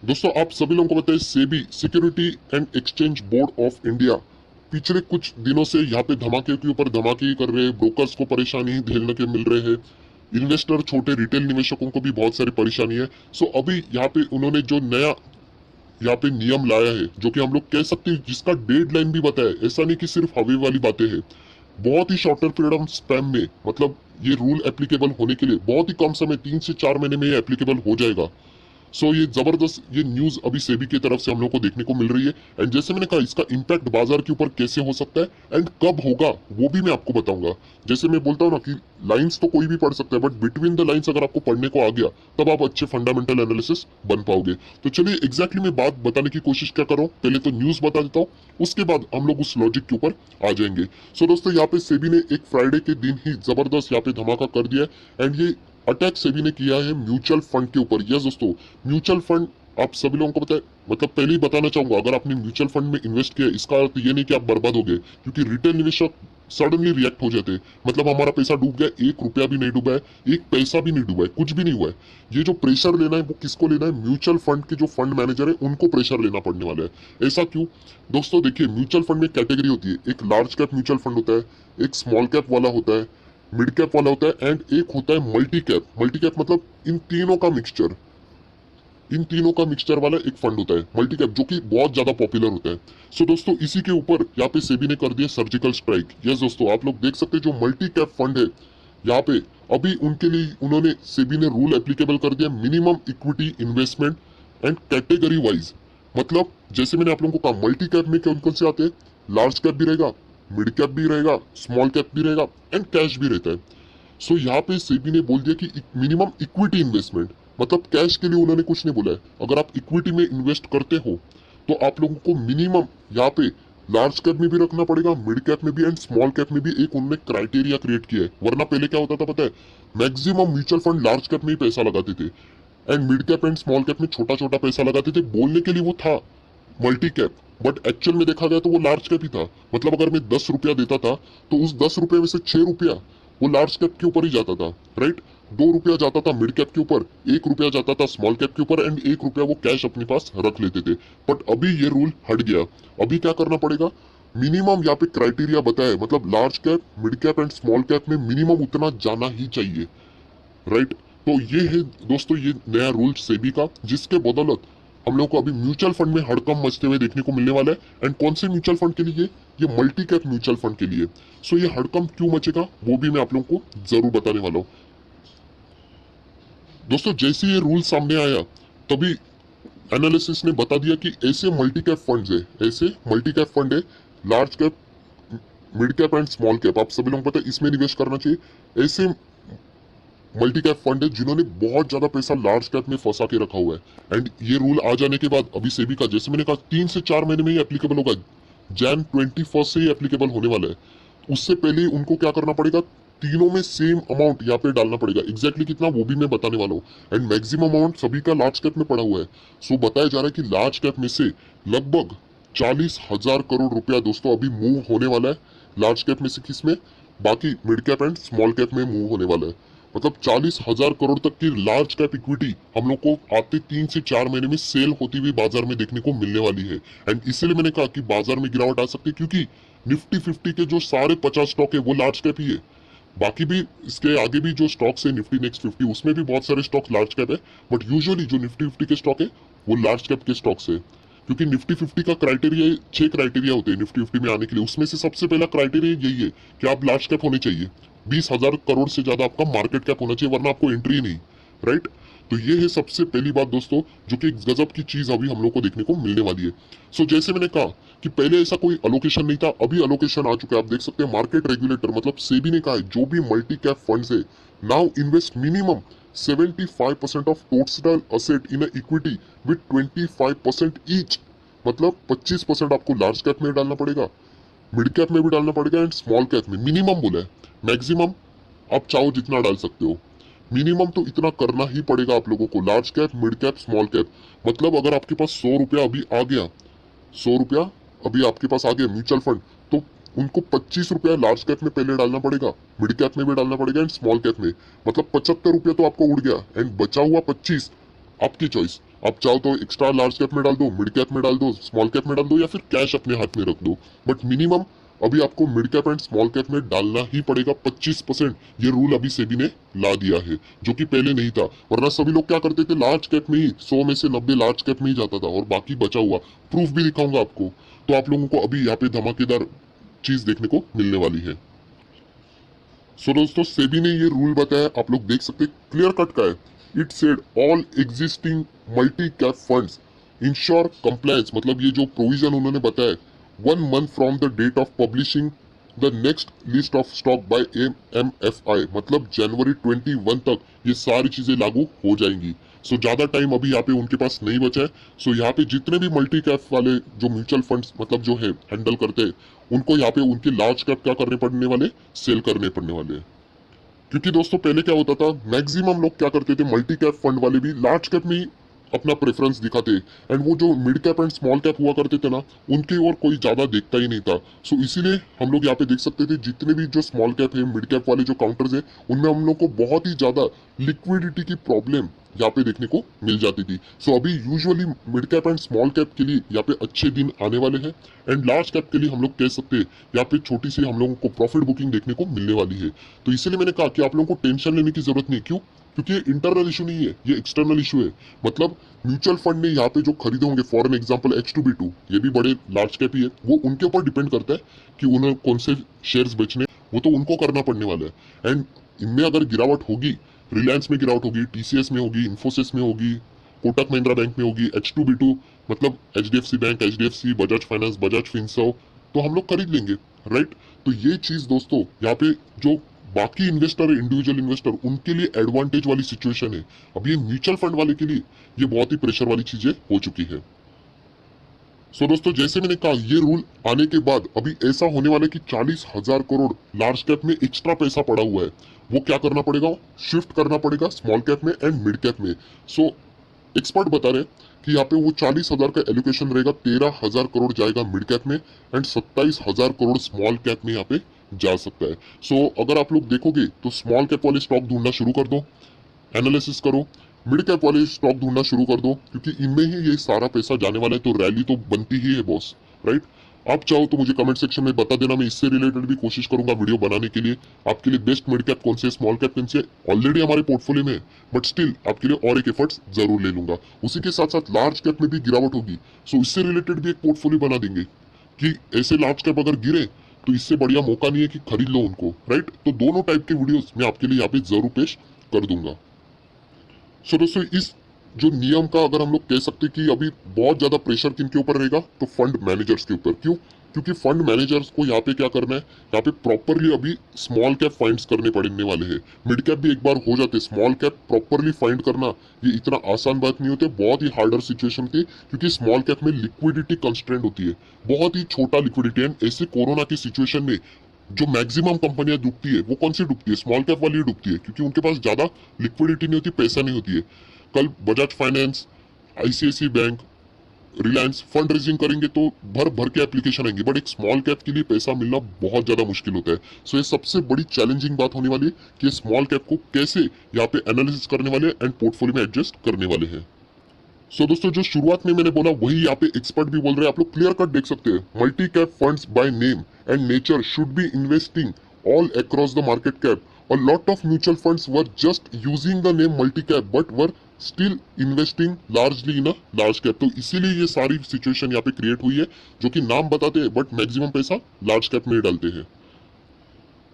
दोस्तों आप सभी लोगों को पता है SEBI security and exchange board of India पिछले कुछ दिनों से यहाँ पे धमाके के ऊपर धमाके ही कर रहे हैं। ब्रोकर्स को परेशानी झेलने के मिल रहे हैं। इन्वेस्टर छोटे रिटेल निवेशकों को भी बहुत सारी परेशानी है। सो अभी यहाँ पे उन्होंने जो नया यहाँ पे नियम लाया है जो कि हम लोग कह सकते हैं जिसका डेडलाइन भी बताया, ऐसा नहीं कि सिर्फ हवा वाली बातें हैं। बहुत ही शॉर्टर पीरियड ऑफ स्पैम में मतलब ये रूल एप्लीकेबल होने के लिए बहुत ही कम समय 3 से 4 महीने में ये एप्लीकेबल हो जाएगा। सो ये जबरदस्त ये न्यूज अभी सेबी की तरफ से हम लोग को देखने को मिल रही है। एंड जैसे मैंने कहा इसका इम्पैक्ट बाजार के ऊपर कैसे हो सकता है एंड कब होगा वो भी मैं आपको बताऊंगा। जैसे मैं बोलता हूँ ना कि लाइंस तो कोई भी पढ़ सकता है, बट बिटवीन द लाइंस अगर आपको पढ़ने को आ गया तब आप अच्छे फंडामेंटल एनालिसिस बन पाओगे। तो चलिए एग्जैक्टली मैं बात बताने की कोशिश क्या कर रहा हूँ, पहले तो न्यूज बता देता हूँ, उसके बाद हम लोग उस लॉजिक के ऊपर आ जाएंगे। सो दोस्तों यहाँ पे सेबी ने एक फ्राइडे के दिन ही जबरदस्त यहाँ पे धमाका कर दिया है। एंड ये अटैक सेबी ने किया है म्यूचुअल फंड के ऊपर। यस दोस्तों, म्यूचुअल फंड आप सभी लोगों को पता है, मतलब पहले ही बताना चाहूंगा, अगर आपने म्यूचुअल फंड में इन्वेस्ट किया इसका अर्थ ये नहीं कि आप बर्बाद हो गए, क्योंकि रिटेल निवेशक सडनली रिएक्ट हो जाते हैं। मतलब हमारा पैसा डूब गया, 1 रुपया भी नहीं डूबा है, एक पैसा भी नहीं डूबा है, कुछ भी नहीं हुआ है। ये जो प्रेशर लेना है वो किसको लेना है, म्यूचुअल फंड के जो फंड मैनेजर है उनको प्रेशर लेना पड़ने वाला है। ऐसा क्यों दोस्तों, देखिए म्यूचुअल फंड में कैटेगरी होती है, एक लार्ज कैप म्यूचुअल फंड होता है, एक स्मॉल कैप वाला होता है, मिड कैप वाला होता है, एंड एक होता है मल्टी कैप। मल्टी कैप मतलब इन तीनों का मिक्सचर वाला एक फंड होता है मल्टी कैप, जो कि बहुत ज्यादा पॉपुलर होता है। सो दोस्तों इसी के ऊपर यहाँ पे सेबी ने कर दिया सर्जिकल स्ट्राइक। यस दोस्तों, आप लोग देख सकते हैं जो मल्टी कैप फंड है यहाँ पे अभी उनके लिए उन्होंने सेबी ने रूल एप्लीकेबल कर दिया, minimum equity investment and category wise. मतलब जैसे मैंने आप लोगों को कहा मल्टी कैप में कौन कौन से आते हैं, लार्ज कैप भी रहेगा, मिड कैप भी रहेगा, स्मॉल कैप भी रहेगा एंड कैश भी रहता है। सो यहाँ पे सेबी ने बोल दिया कि मिनिमम इक्विटी इन्वेस्टमेंट, मतलब कैश के लिए उन्होंने कुछ नहीं बोला है। अगर आप इक्विटी में इन्वेस्ट करते हो तो आप लोगों को मिनिमम यहाँ पे लार्ज कैप में भी रखना पड़ेगा, मिड कैप में भी एंड स्मॉल कैप में भी एक उन्होंने क्राइटेरिया क्रिएट किया है। वरना पहले क्या होता था पता है, maximum mutual fund large cap में ही पैसा लगाते थे and mid cap and small cap में छोटा छोटा पैसा लगाते थे। बोलने के लिए वो था मल्टी कैप, बट एक्चुअल में देखा गया तो वो लार्ज कैप ही था। मतलब अगर मैं 10 रुपया देता था तो उस 10 रुपये में से 6 रुपया वो लार्ज कैप के ऊपर ही जाता था, राइट। 2 रुपया जाता था मिड कैप के ऊपर, 1 रुपया जाता था स्मॉल कैप के ऊपर एंड 1 रुपया वो कैश अपने पास रख लेते थे। बट अभी ये रूल हट गया। अभी क्या करना पड़ेगा, मिनिमम यहाँ पे क्राइटेरिया बताया है, मतलब large cap mid cap and small cap में मिनिमम उतना जाना ही चाहिए, राइट। तो ये है दोस्तों ये नया रूल सेबी का, जिसके बदौलत हम लोग को अभी म्यूचुअल फंड में हड़कंप मचते हुए देखने को मिलने वाला है। एंड कौन से म्यूचुअल फंड के लिए, ये मल्टी कैप म्यूचुअल फंड के लिए। सो ये हड़कंप क्यों मचेगा वो भी मैं आप लोगों को जरूर बताने वाला हूँ। दोस्तों जैसे ये रूल सामने आया तभी एनालिसिस ने बता दिया कि ऐसे मल्टी कैप फंड है, ऐसे मल्टी कैप फंड है, large cap mid cap and small cap, आप सभी लोगों को पता है इसमें निवेश करना चाहिए। ऐसे मल्टी कैप फंड है जिन्होंने बहुत ज्यादा पैसा लार्ज कैप में फंसा के रखा हुआ है। एंड ये रूल आ जाने के बाद अभी सेबी का, जैसे मैंने कहा 3 से 4 महीने में ही एप्लीकेबल होगा, जैन 21 से ही एप्लीकेबल होने वाला है। उससे पहले उनको क्या करना पड़ेगा, तीनों में सेम अमाउंट यहाँ पे डालना पड़ेगा। एग्जैक्टली कितना वो भी मैं बताने वाला हूँ। एंड मैक्सिमम अमाउंट सभी का लार्ज कैप में पड़ा हुआ है। सो बताया जा रहा है कि लार्ज कैप में से लगभग 40,000 करोड़ रुपया दोस्तों अभी मूव होने वाला है। लार्ज कैप में से किसमें, बाकी mid cap and small cap में मूव होने वाला है। मतलब 40,000 करोड़ तक की लार्ज कैप इक्विटी हम लोग को आते 3 से 4 महीने में सेल होती हुई बाजार में देखने को मिलने वाली है। एंड इसलिए मैंने कहा कि बाजार में गिरावट आ सकती है, क्योंकि निफ्टी 50 के जो सारे 50 स्टॉक है वो लार्ज कैप ही है। बाकी भी इसके आगे भी जो स्टॉक्स है निफ्टी नेक्स्ट 50, उसमें भी बहुत सारे स्टॉक लार्ज कैप है। बट यूजुअली जो निफ्टी 50 के स्टॉक है वो लार्ज कैप के स्टॉक्स है, क्योंकि निफ्टी 50 का क्राइटेरिया 6 क्राइटेरिया होते हैं निफ्टी 50 में आने के लिए। उसमें से सबसे पहला क्राइटेरिया यही है कि आप लार्ज कैप होने चाहिए, 20,000 करोड़ से ज्यादा आपका मार्केट कैप होना चाहिए, वरना आपको एंट्री नहीं, राइट। तो ये है सबसे पहली बात दोस्तों, जो कि एक गजब की चीज अभी हम लोग को देखने को मिलने वाली है। सो जैसे मैंने कहा कि पहले ऐसा कोई अलोकेशन नहीं था, अभी अलोकेशन आ चुका है। आप देख सकते हैं मार्केट रेगुलेटर मतलब सेबी ने कहा है जो भी मल्टी कैप फंड्स है now invest minimum 75% of total asset in equity with 25% each. मतलब 25% आपको लार्ज कैप में डालना पड़ेगा, मिड कैप में भी डालना पड़ेगा एंड स्मॉल कैप में। मिनिमम बोला है, मैक्सिमम आप चाहो जितना डाल सकते हो, मिनिमम तो इतना करना ही पड़ेगा आप लोगों को। Large cap mid cap small cap, मतलब अगर आपके पास 100 रुपया अभी आ गया, 100 रुपया अभी आपके पास आ गया म्यूचुअल फंड, तो उनको 25 रुपया लार्ज कैप में पहले डालना पड़ेगा, मिड कैप में भी डालना पड़ेगा एंड स्मॉल कैप में। मतलब 75 रुपया तो आपका उड़ गया एंड बचा हुआ 25 आपकी चॉइस। आप चाहो तो एक्स्ट्रा लार्ज कैप में डाल दो, मिड कैप में डाल दो, स्मॉल कैप में डाल दो, या फिर कैश अपने हाथ में रख दो। बट मिनिमम अभी आपको mid cap and small cap में डालना ही पड़ेगा 25%। ये रूल अभी सेबी ने ला दिया है, जो कि पहले नहीं था। वरना सभी लोग क्या करते थे, लार्ज कैप में ही 100 में से 90 लार्ज कैप में ही जाता था और बाकी बचा हुआ, प्रूफ भी दिखाऊंगा आपको। तो आप लोगों को अभी यहाँ पे धमाकेदार चीज देखने को मिलने वाली है। सो दोस्तों, सेबी ने ये रूल बताया, आप लोग देख सकते क्लियर कट का है। It said all existing multi cap funds ensure compliance, मतलब ये जो प्रोविजन उन्होंने बताया, 1 month from the date of publishing the next list of stock by MFI, मतलब जनवरी 21 तक ये सारी चीजें लागू हो जाएंगी। सो ज्यादा टाइम अभी यहाँ पे उनके पास नहीं बचा है। सो यहाँ पे जितने भी मल्टी कैप वाले जो म्यूचुअल फंड्स मतलब जो है हैंडल करते हैं, उनको यहाँ पे उनके लार्ज कैप क्या करने पड़ने वाले, सेल करने पड़ने वाले हैं। क्योंकि दोस्तों पहले क्या होता था, मैक्सिमम लोग क्या करते थे, मल्टी कैप फंड वाले भी लार्ज कैप में ही अपना प्रेफरेंस दिखाते, एंड वो जो mid cap and small cap हुआ करते थे ना, उनकी ओर कोई ज्यादा देखता ही नहीं था। सो इसीलिए हम लोग यहाँ पे देख सकते थे, जितने भी जो स्मॉल कैप है, मिड कैप वाले जो काउंटर्स है, उनमें हम लोग को बहुत ही ज्यादा लिक्विडिटी की प्रॉब्लम यहाँ पे देखने को मिल जाती थी। सो अभी usually mid cap and small cap के लिए यहाँ पे अच्छे दिन आने वाले हैं, एंड लार्ज कैप के लिए हम लोग कह सकते हैं यहाँ पे छोटी सी हम लोगों को प्रॉफिट बुकिंग देखने को मिलने वाली है। तो इसीलिए मैंने कहा कि आप लोगों को टेंशन लेने की जरूरत नहीं। क्यों? क्योंकि ये इंटरनल इशू नहीं है, ये एक्सटर्नल इशू है। मतलब म्यूचुअल फंड ने यहाँ पे जो खरीदे होंगे, फॉर एन एग्जाम्पल H2B2, ये भी बड़े लार्ज कैप ही है, वो उनके ऊपर डिपेंड करता है कि उन्हें कौन से शेयर्स बेचने, वो तो उनको करना पड़ने वाला है। एंड इनमें अगर गिरावट होगी, रिलायंस में गिरावट होगी, TCS में होगी, इन्फोसिस में होगी, कोटक महिंद्रा बैंक में होगी, H2B2 मतलब HDFC bank, HDFC, Bajaj finance, Bajaj Finserv, तो हम लोग खरीद लेंगे, राइट। तो ये चीज दोस्तों यहाँ पे जो बाकी इन्वेस्टर है, इंडिविजुअल इन्वेस्टर, उनके लिए एडवांटेज वाली सिचुएशन है। अब ये म्यूचुअल फंड वाले के लिए ये बहुत ही प्रेशर वाली चीजें हो चुकी है। सो दोस्तों, जैसे मैंने कहा, ये रूल आने के बाद अभी ऐसा होने वाला है कि 40,000 करोड़ लार्ज कैप में एक्स्ट्रा पैसा पड़ा हुआ है, वो क्या करना पड़ेगा, शिफ्ट करना पड़ेगा स्मॉल कैप में एंड मिड कैप में। सो एक्सपर्ट बता रहे हैं कि यहाँ पे वो 40,000 का एलोकेशन रहेगा, 13,000 करोड़ जाएगा मिड कैप में एंड 27,000 करोड़ स्मॉल कैप में यहाँ पे जा सकता है। सो अगर आप लोग देखोगे तो स्मॉल कैप वाले स्टॉक ढूंढना शुरू कर दो, एनालिसिस करो, मिड कैप वाले स्टॉक ढूंढना शुरू कर दो, क्योंकि इनमें ही ये सारा पैसा जाने वाला है। तो रैली तो बनती ही है बॉस, राइट। आप चाहो तो मुझे कमेंट सेक्शन में बता देना, मैं इससे रिलेटेड भी कोशिश करूंगा वीडियो बनाने के लिए। आपके लिए बेस्ट मिड कैप कौन से, स्मॉल कैप कौन से ऑलरेडी हमारे पोर्टफोलियो में है, बट स्टिल आपके लिए और एक एफर्ट्स जरूर ले लूंगा। उसी के साथ साथ लार्ज कैप में भी गिरावट होगी, सो इससे रिलेटेड भी एक पोर्टफोलियो बना देंगे कि ऐसे लार्ज कैप अगर गिरे तो इससे बढ़िया मौका नहीं है कि खरीद लो उनको, राइट। तो दोनों टाइप के वीडियोस मैं आपके लिए यहाँ पे जरूर पेश कर दूंगा। सो दोस्तों, इस जो नियम का अगर हम लोग कह सकते कि अभी बहुत ज्यादा प्रेशर किनके ऊपर रहेगा, तो फंड मैनेजर्स के ऊपर। क्यों? क्योंकि फंड मैनेजर्स को यहाँ पे क्या करना है, यहाँ पे प्रॉपरली अभी स्मॉल कैप फाइंड्स करने पड़ने वाले हैं। मिड कैप भी एक बार हो जाते, स्मॉल कैप प्रॉपरली फाइंड करना ये इतना आसान बात नहीं होती, बहुत ही हार्डर सिचुएशन होती है, क्योंकि स्मॉल कैप में लिक्विडिटी कंस्ट्रेंट होती है, बहुत ही छोटा लिक्विडिटी है। ऐसे कोरोना की सिचुएशन में जो मैक्सिमम कंपनियां डूबती है, वो कौन सी डूबती है, स्मॉल कैप वाली डूबती है, क्योंकि उनके पास ज्यादा लिक्विडिटी नहीं होती, पैसा नहीं होती है। कल Bajaj finance, ICICI bank, Reliance fund raising करेंगे तो भर भर के एप्लीकेशन आएंगे, बट एक स्मॉल कैप के लिए पैसा मिलना बहुत ज्यादा मुश्किल होता है। सो ये सबसे बड़ी चैलेंजिंग बात होने वाली है कि स्मॉल कैप को कैसे यहाँ पे एनालिसिस करने वाले एंड पोर्टफोलियो में एडजस्ट करने वाले हैं। सो दोस्तों, जो शुरुआत में मैंने बोला वही यहाँ पे एक्सपर्ट भी बोल रहे हैं, आप लोग क्लियर कट देख सकते हैं। Multi cap funds by name and nature should be investing all across the market cap. A lot of mutual funds were just using the name multi-cap but were still investing largely in a large cap. तो इसीलिए ये सारी situation यहाँ पे create हुई है, जो कि नाम बताते हैं बट मैक्सिमम पैसा लार्ज कैप में ही डालते हैं।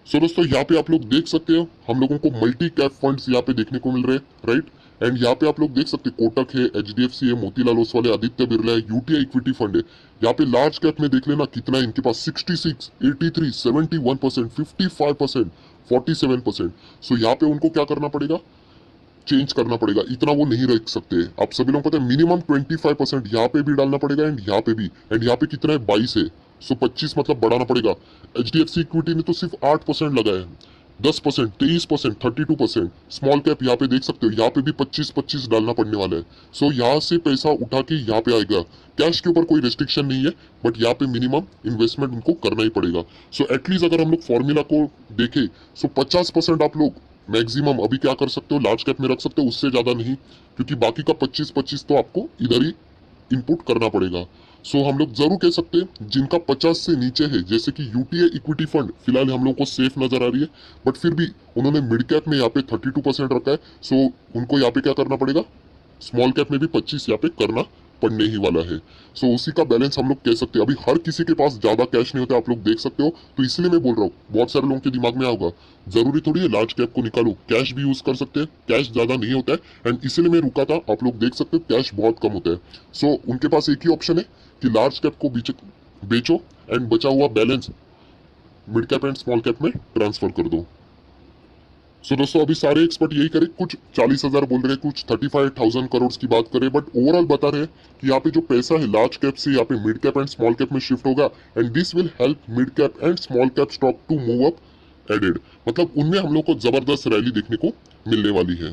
सो दोस्तों, यहाँ पे आप लोग देख सकते हो, हम लोगों को मल्टी कैप फंड्स यहाँ पे देखने को मिल रहे हैं, राइट। एंड यहाँ पे आप लोग देख सकते हैं, कोटक है, HDFC है, मोतीलाल ओसवाल है, आदित्य बिरला है, UTI इक्विटी फंड है। यहाँ पे लार्ज कैप में देख लेना कितना है इनके पास, 66, 83, 71%, 55%, 47%। सो यहाँ पे उनको क्या करना पड़ेगा, चेंज करना पड़ेगा, इतना वो नहीं रख सकते। आप सभी लोग पता है मिनिमम 25% यहाँ पे भी डालना पड़ेगा एंड यहाँ पे भी। एंड यहाँ पे कितना है, 22 है, सो 25 मतलब बढ़ाना पड़ेगा। HDFC इक्विटी ने तो सिर्फ 8% लगाया है, 10%, 23%, 32%। स्मॉल कैप यहाँ पे देख सकते हो, यहाँ पे भी 25-25 डालना पड़ने वाला है। सो यहाँ से पैसा उठा के यहाँ पे आएगा। कैश के ऊपर कोई रेस्ट्रिक्शन नहीं है, बट यहाँ पे मिनिमम इन्वेस्टमेंट उनको करना ही पड़ेगा। सो एटलीस्ट अगर हम लोग फॉर्मूला को देखें, सो 50% आप लोग मैक्सिमम अभी क्या कर सकते हो, लार्ज कैप में रख सकते हो, उससे ज्यादा नहीं, क्योंकि बाकी का 25-25 तो आपको इधर ही इनपुट करना पड़ेगा। सो हम लोग जरूर कह सकते हैं जिनका 50 से नीचे है, जैसे कि यूटीए इक्विटी फंड फिलहाल हम लोग को सेफ नजर आ रही है, बट फिर भी उन्होंने मिड कैप में यहाँ पे 32% रखा है। सो उनको यहाँ पे क्या करना पड़ेगा, स्मॉल कैप में भी 25 यहाँ पे करना पड़ने ही वाला है। सो उसी का बैलेंस हम लोग कह सकते हैं। अभी हर किसी के पास ज्यादा कैश नहीं होता, आप लोग देख सकते हो, तो इसलिए मैं बोल रहा हूँ, बहुत सारे लोगों के दिमाग में आएगा जरूरी थोड़ी है लार्ज कैप को निकालो, कैश भी यूज कर सकते हैं, कैश ज्यादा नहीं होता है, एंड इसीलिए मैं रुका था। आप लोग देख सकते हो कैश बहुत कम होता है। सो उनके पास एक ही ऑप्शन है कि लार्ज कैप को बेचो एंड बचा हुआ balance mid cap and small cap में ट्रांसफर कर दो। सो दोस्तों अभी सारे एक्सपर्ट यही करे, कुछ 40,000 बोल रहे, कुछ 35,000 करोड़ की बात करे, बट ओवरऑल बता रहे कि यहाँ पे जो पैसा है लार्ज कैप से यहाँ पे mid cap and small cap में शिफ्ट होगा, and this will help mid cap and small cap stock to move up added. मतलब उनमें हम लोग को जबरदस्त रैली देखने को मिलने वाली है।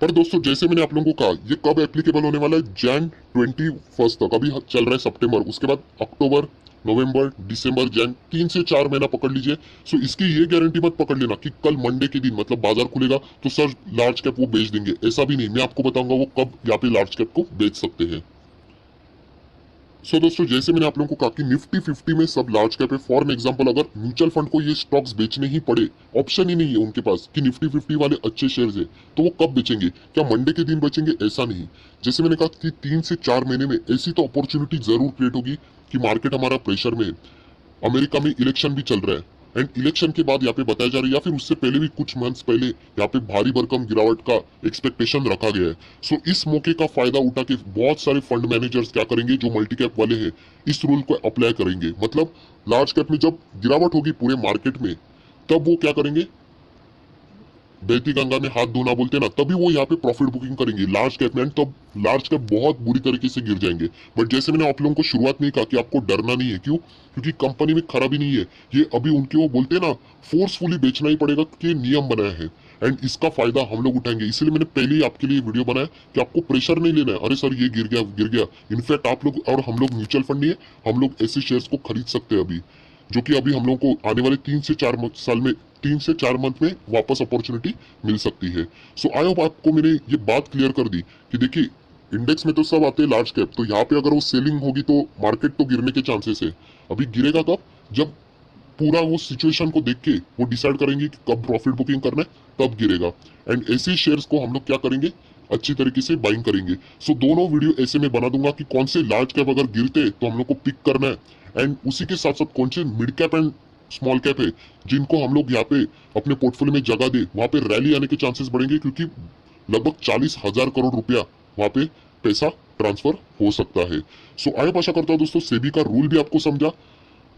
पर दोस्तों जैसे मैंने आप लोगों को कहा, ये कब एप्लीकेबल होने वाला है, जैन 21 तक, अभी चल रहा है सितंबर, उसके बाद अक्टूबर, नवंबर, दिसंबर, जैन 3 से 4 महीना पकड़ लीजिए। सो इसकी ये गारंटी मत पकड़ लेना कि कल मंडे के दिन मतलब बाजार खुलेगा तो सर लार्ज कैप वो बेच देंगे, ऐसा भी नहीं। मैं आपको बताऊंगा वो कब यहाँ पे लार्ज कैप को बेच सकते हैं। सो दोस्तों जैसे मैंने आप लोगों को कहा कि निफ्टी 50 में सब लार्ज कैप है। फॉर एग्जांपल अगर म्यूचुअल फंड को ये स्टॉक्स बेचने ही पड़े, ऑप्शन ही नहीं है उनके पास कि निफ्टी 50 वाले अच्छे शेयर्स है, तो वो कब बेचेंगे, क्या मंडे के दिन बेचेंगे, ऐसा नहीं। जैसे मैंने कहा कि 3 से 4 महीने में ऐसी तो अपॉर्चुनिटी जरूर क्रिएट होगी कि मार्केट हमारा प्रेशर में है। अमेरिका में इलेक्शन भी चल रहा है, एंड इलेक्शन के बाद यहाँ पे बताया जा रहा है, या फिर उससे पहले भी कुछ मंथ्स पहले यहाँ पे भारी भरकम गिरावट का एक्सपेक्टेशन रखा गया है। सो इस मौके का फायदा उठा के बहुत सारे फंड मैनेजर्स क्या करेंगे, जो मल्टी कैप वाले हैं, इस रूल को अप्लाई करेंगे। मतलब लार्ज कैप में जब गिरावट होगी पूरे मार्केट में, तब वो क्या करेंगे, बहती गंगा में हाथ धोना बोलते हैं ना, तभी वो यहाँ पे प्रॉफिट बुकिंग करेंगे लार्ज कैप में, तब लार्ज कैप बहुत बुरी तरीके से गिर जाएंगे। बट जैसे मैंने आप लोगों को शुरुआत में कहा कि आपको डरना नहीं है, क्यों, क्योंकि कंपनी में खराबी नहीं है, ये अभी उनके वो बोलते हैं ना फोर्सफुली बेचना ही पड़ेगा क्योंकि नियम बनाया है, एंड इसका फायदा हम लोग उठाएंगे। इसलिए मैंने पहले ही आपके लिए वीडियो बनाया कि आपको प्रेशर नहीं लेना है, अरे सर ये गिर गया गिर गया। इनफैक्ट आप लोग और हम लोग म्यूचुअल फंड नहीं है, हम लोग ऐसे शेयर्स को खरीद सकते हैं अभी, जो कि अभी हम लोग को आने वाले 3 से 4 साल में 3 से 4 मंथ में वापस अपॉर्चुनिटी मिल सकती है। सो आई होप आपको मैंने ये बात क्लियर कर दी कि देखिए इंडेक्स में तो सब आते हैं लार्ज कैप, तो यहाँ पे अगर वो सेलिंग होगी तो मार्केट तो गिरने के चांसेस है। अभी गिरेगा कब, जब पूरा वो सिचुएशन को देख के वो डिसाइड करेंगे कि कब प्रॉफिट बुकिंग करना है, तब गिरेगा। एंड ऐसे शेयर्स को हम लोग क्या करेंगे, अच्छी तरीके से बाइंग करेंगे। सो दोनों वीडियो ऐसे में बना दूंगा कि कौन से लार्ज कैप अगर गिरते तो हम लोग को पिक करना है, एंड उसी के साथ साथ कौन से mid cap and small cap है जिनको हम लोग यहाँ पे अपने पोर्टफोलियो में जगह दे, वहां पे रैली आने के चांसेस बढ़ेंगे, क्योंकि लगभग 40,000 करोड़ रुपया वहां पे पैसा ट्रांसफर हो सकता है। सो आई आशा करता हूँ दोस्तों सेबी का रूल भी आपको समझा,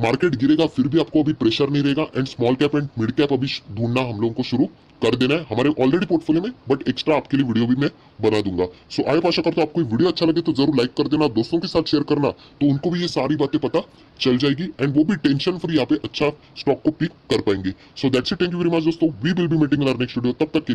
मार्केट गिरेगा फिर भी आपको अभी प्रेशर नहीं रहेगा, and small cap and mid cap अभी ढूंढना हम लोगों को शुरू कर देना है हमारे ऑलरेडी पोर्टफोलियो में, बट एक्स्ट्रा आपके लिए वीडियो भी मैं बना दूंगा। सो आई आशा करता हूं आपको वीडियो अच्छा लगे तो जरूर लाइक कर देना, दोस्तों के साथ शेयर करना, तो उनको भी ये सारी बातें पता चल जाएगी, एंड वो भी टेंशन फ्री यहाँ पे अच्छा स्टॉक को पिक कर पाएंगे। So that's it, thank you very much दोस्तों, we will be meeting in our next video, तब तक के लिए